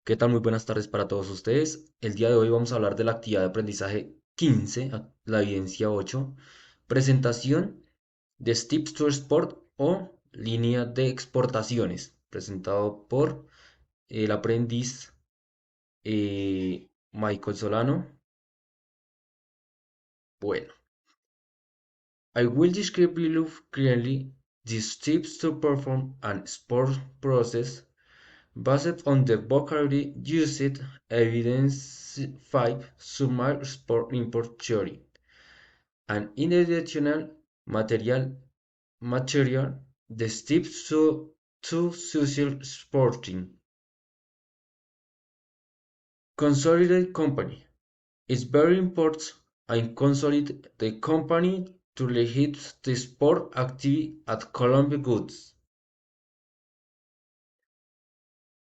¿Qué tal? Muy buenas tardes para todos ustedes. El día de hoy vamos a hablar de la actividad de aprendizaje 15, la evidencia 8, presentación de Steps to Export o línea de exportaciones, presentado por el aprendiz Michael Solano. Bueno, I will describe below clearly the steps to perform an export process based on the vocabulary used. Evidence 5 Summary Export-Import Theory, and in additional material the steps to social sporting. Consolidate company. It's very important and consolidate the company to legit the sport activity at Columbia Goods.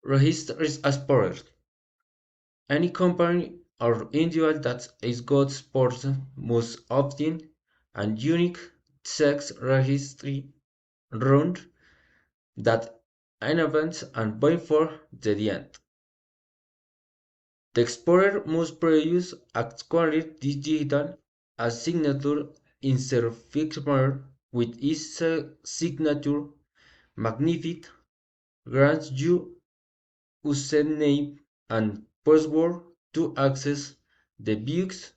Register as sport. Any company or individual that is got sports must obtain a unique sex registry run that enables and by for the end. The exporter must produce a quality digital a signature in certificate with its signature magnified grants you username and password to access the books.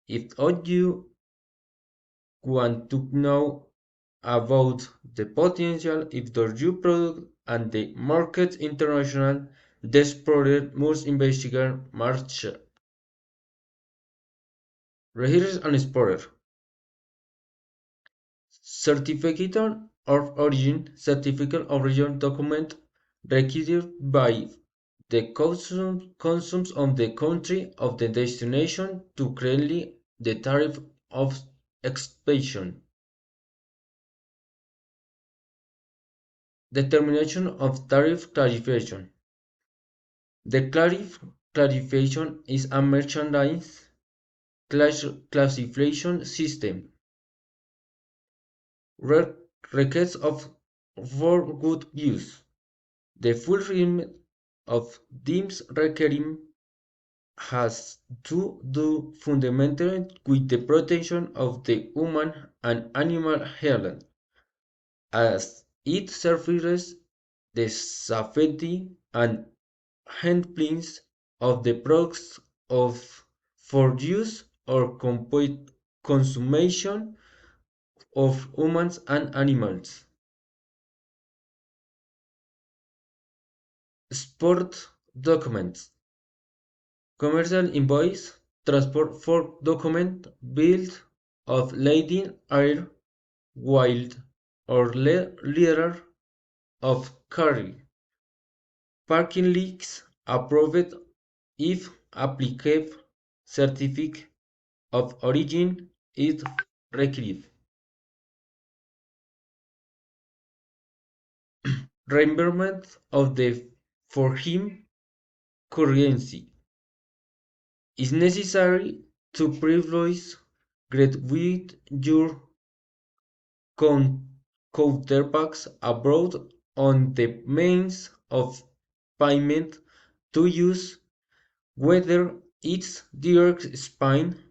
If all you want to know about the potential of your product and the market international, this product must investigate market. Register and exporter. Certificate of origin. Certificate of origin document required by the customs of the country of the destination to create the tariff of expedition. Determination of tariff classification. The tariff classification is a merchandise classification system. Requests of for good use. The fulfillment of these requirements has to do fundamentally with the protection of the human and animal health, as it serves the safety and handlings of the products of for use or consumption of humans and animals. Sport documents. Commercial invoice, transport for document, bill of lading, air, wild, or leader of carry. Parking leaks approved if applicable. Certificate of origin is required. Reimbursement of the for him currency is necessary to privilege get with your counterparts abroad on the means of payment to use, whether it's direct spine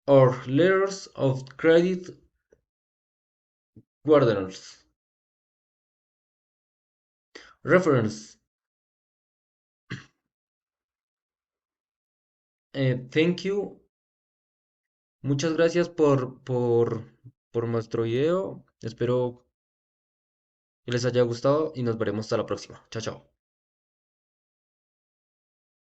or letters of credit guardians. Reference. Thank you. Muchas gracias por nuestro video. Espero que les haya gustado y nos veremos hasta la próxima. Chao, chao.